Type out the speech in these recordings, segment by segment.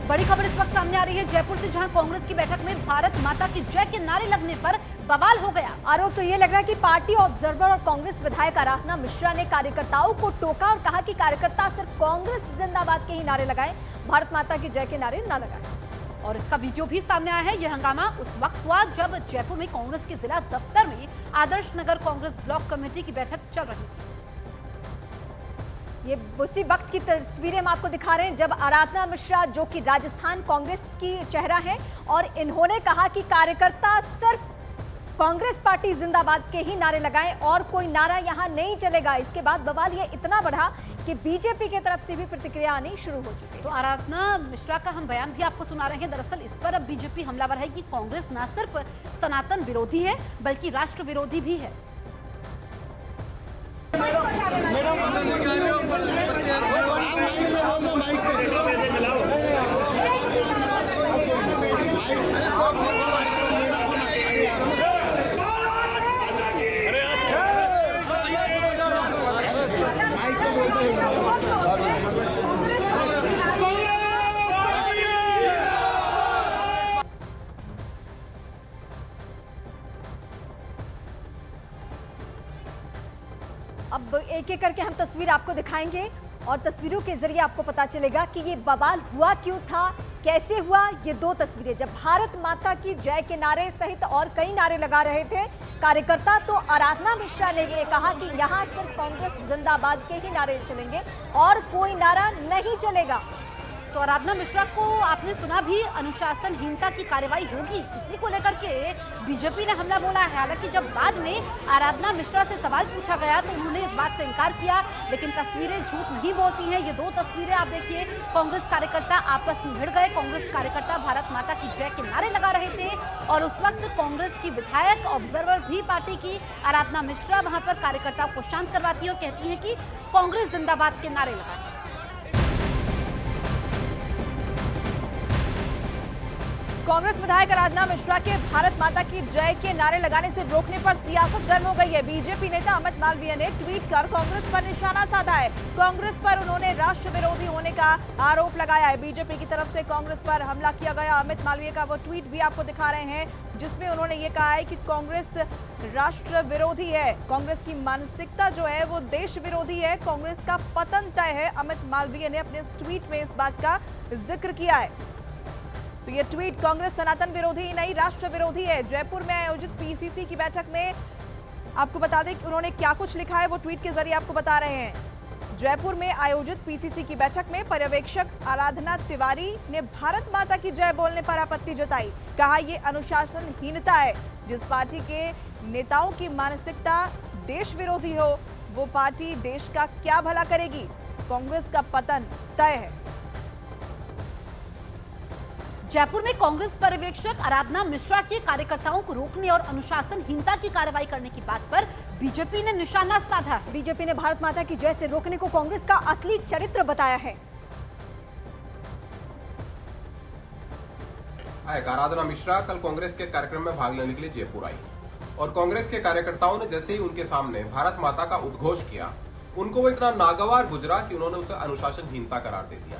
बड़ी खबर इस वक्त सामने आ रही है जयपुर से, जहां कांग्रेस की बैठक में भारत माता की जय के नारे लगने पर बवाल हो गया। आरोप तो ये लग रहा है कि पार्टी ऑब्जर्वर और कांग्रेस विधायक आराधना मिश्रा ने कार्यकर्ताओं को टोका और कहा कि कार्यकर्ता सिर्फ कांग्रेस जिंदाबाद के ही नारे लगाएं, भारत माता की जय के नारे न लगाएं। और इसका वीडियो भी सामने आया है। यह हंगामा उस वक्त हुआ जब जयपुर में कांग्रेस के जिला दफ्तर में आदर्श नगर कांग्रेस ब्लॉक कमेटी की बैठक चल रही थी। ये उसी वक्त की तस्वीरें हम आपको दिखा रहे हैं जब आराधना मिश्रा, जो कि राजस्थान कांग्रेस की चेहरा है, और इन्होंने कहा कि कार्यकर्ता सिर्फ कांग्रेस पार्टी जिंदाबाद के ही नारे लगाएं और कोई नारा यहां नहीं चलेगा। इसके बाद बवाल ये इतना बढ़ा कि बीजेपी की तरफ से भी प्रतिक्रिया आनी शुरू हो चुकी है। तो आराधना मिश्रा का हम बयान भी आपको सुना रहे हैं। दरअसल इस पर अब बीजेपी हमलावर है कि कांग्रेस न सिर्फ सनातन विरोधी है बल्कि राष्ट्र विरोधी भी है। अब एक एक करके हम तस्वीर आपको दिखाएंगे और तस्वीरों के जरिए आपको पता चलेगा कि ये बवाल हुआ क्यों था, कैसे हुआ। ये दो तस्वीरें जब भारत माता की जय के नारे सहित और कई नारे लगा रहे थे कार्यकर्ता, तो आराधना मिश्रा ने ये कहा कि यहाँ सिर्फ कांग्रेस जिंदाबाद के ही नारे चलेंगे और कोई नारा नहीं चलेगा। तो आराधना मिश्रा को आपने सुना भी, अनुशासनहीनता की कार्रवाई होगी, इसी को लेकर के बीजेपी ने हमला बोला है। हालांकि जब बाद में आराधना मिश्रा से सवाल पूछा गया तो उन्होंने इस बात से इनकार किया, लेकिन तस्वीरें झूठ नहीं बोलती हैं। ये दो तस्वीरें आप देखिए, कांग्रेस कार्यकर्ता आपस में भिड़ गए। कांग्रेस कार्यकर्ता भारत माता की जय के नारे लगा रहे थे और उस वक्त कांग्रेस की विधायक ऑब्जर्वर भी पार्टी की आराधना मिश्रा वहां पर कार्यकर्ताओं को शांत करवाती है और कहती है कि कांग्रेस जिंदाबाद के नारे लगाए। कांग्रेस विधायक आराधना मिश्रा के भारत माता की जय के नारे लगाने से रोकने पर सियासत गर्म हो गई है। बीजेपी नेता अमित मालवीय ने ट्वीट कर कांग्रेस पर निशाना साधा है। कांग्रेस पर उन्होंने राष्ट्र विरोधी होने का आरोप लगाया है। बीजेपी की तरफ से कांग्रेस पर हमला किया गया। अमित मालवीय का वो ट्वीट भी आपको दिखा रहे हैं जिसमें उन्होंने ये कहा है कि कांग्रेस राष्ट्र विरोधी है, कांग्रेस की मानसिकता जो है वो देश विरोधी है, कांग्रेस का पतन तय है। अमित मालवीय ने अपने ट्वीट में इस बात का जिक्र किया है। तो ये ट्वीट कांग्रेस सनातन विरोधी ही नहीं, राष्ट्र विरोधी है। जयपुर में आयोजित पीसीसी की बैठक में आपको बता दें कि उन्होंने क्या कुछ लिखा है, वो ट्वीट के जरिए आपको बता रहे हैं। जयपुर में आयोजित पीसीसी की बैठक में पर्यवेक्षक आराधना तिवारी ने भारत माता की जय बोलने पर आपत्ति जताई। कहा यह अनुशासनहीनता है। जिस पार्टी के नेताओं की मानसिकता देश विरोधी हो वो पार्टी देश का क्या भला करेगी। कांग्रेस का पतन तय है। जयपुर में कांग्रेस पर्यवेक्षक आराधना मिश्रा के कार्यकर्ताओं को रोकने और अनुशासनहीनता की कार्रवाई करने की बात पर बीजेपी ने निशाना साधा। बीजेपी ने भारत माता की जय से रोकने को कांग्रेस का असली चरित्र बताया है। आराधना मिश्रा कल कांग्रेस के कार्यक्रम में भाग लेने के लिए जयपुर आई और कांग्रेस के कार्यकर्ताओं ने जैसे ही उनके सामने भारत माता का उद्घोष किया, उनको वो इतना नागवार गुजरा कि उन्होंने उसे अनुशासनहीनता करार दे दिया।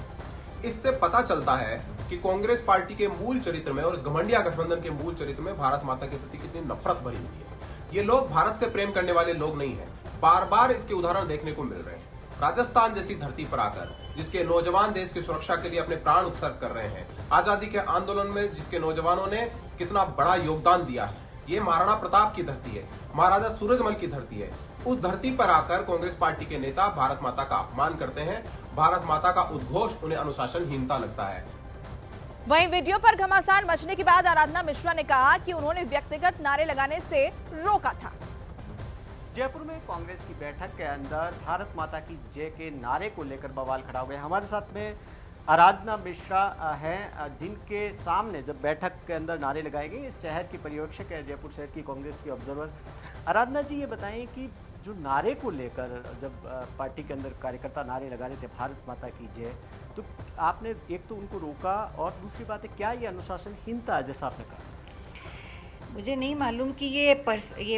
इससे पता चलता है कि कांग्रेस पार्टी के मूल चरित्र में और इस घमंडिया गठबंधन के मूल चरित्र में भारत माता के प्रति कितनी नफरत भरी हुई है। ये लोग भारत से प्रेम करने वाले लोग नहीं हैं। बार बार इसके उदाहरण देखने को मिल रहे हैं। राजस्थान जैसी धरती पर आकर जिसके नौजवान देश की सुरक्षा के लिए अपने प्राण उत्सर्ग कर रहे हैं, आजादी के आंदोलन में जिसके नौजवानों ने कितना बड़ा योगदान दिया है, ये महाराणा प्रताप की धरती है, महाराजा सूरजमल की धरती है। उस धरती पर आकर कांग्रेस पार्टी के नेता भारत माता का अपमान करते हैं। भारत माता का उद्घोष उन्हें अनुशासनहीनता लगता है। वहीं वीडियो पर घमासान मचने के बाद आराधना मिश्रा ने कहा कि उन्होंने व्यक्तिगत नारे लगाने से रोका था। जयपुर में कांग्रेस की बैठक के अंदर भारत माता की जय के नारे को लेकर बवाल खड़ा हो गया। हमारे साथ में आराधना मिश्रा हैं जिनके सामने जब बैठक के अंदर नारे लगाए गए। शहर की पर्यवेक्षक है, जयपुर शहर की कांग्रेस की ऑब्जर्वर। आराधना जी, ये बताएं कि जो नारे को लेकर जब पार्टी के अंदर कार्यकर्ता नारे लगा रहे थे भारत माता की जय, तो आपने एक तो उनको रोका और दूसरी बात है क्या ये अनुशासनहीनता है जैसा आपने कहा? मुझे नहीं मालूम कि ये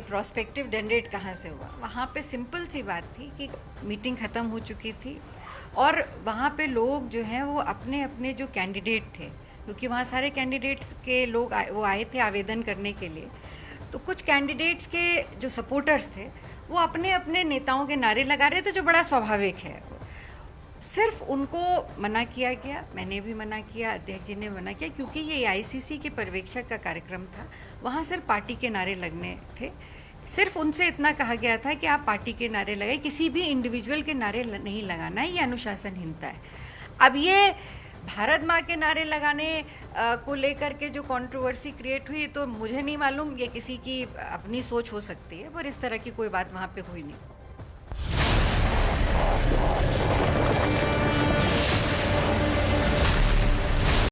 प्रोस्पेक्टिव जनरेट कहाँ से हुआ। वहाँ पे सिंपल सी बात थी कि मीटिंग ख़त्म हो चुकी थी और वहाँ पे लोग जो हैं वो अपने अपने जो कैंडिडेट थे, क्योंकि वहाँ सारे कैंडिडेट्स के लोग वो आए थे आवेदन करने के लिए, तो कुछ कैंडिडेट्स के जो सपोर्टर्स थे वो अपने अपने नेताओं के नारे लगा रहे थे, जो बड़ा स्वाभाविक है। सिर्फ उनको मना किया गया, मैंने भी मना किया, अध्यक्ष जी ने मना किया, क्योंकि ये आईसीसी के पर्यवेक्षक का कार्यक्रम था, वहाँ सिर्फ पार्टी के नारे लगने थे। सिर्फ उनसे इतना कहा गया था कि आप पार्टी के नारे लगाए, किसी भी इंडिविजुअल के नारे नहीं लगाना है, ये अनुशासनहीनता है। अब ये भारत माँ के नारे लगाने को लेकर के जो कंट्रोवर्सी क्रिएट हुई, तो मुझे नहीं मालूम, ये किसी की अपनी सोच हो सकती है, पर इस तरह की कोई बात वहाँ पे हुई नहीं।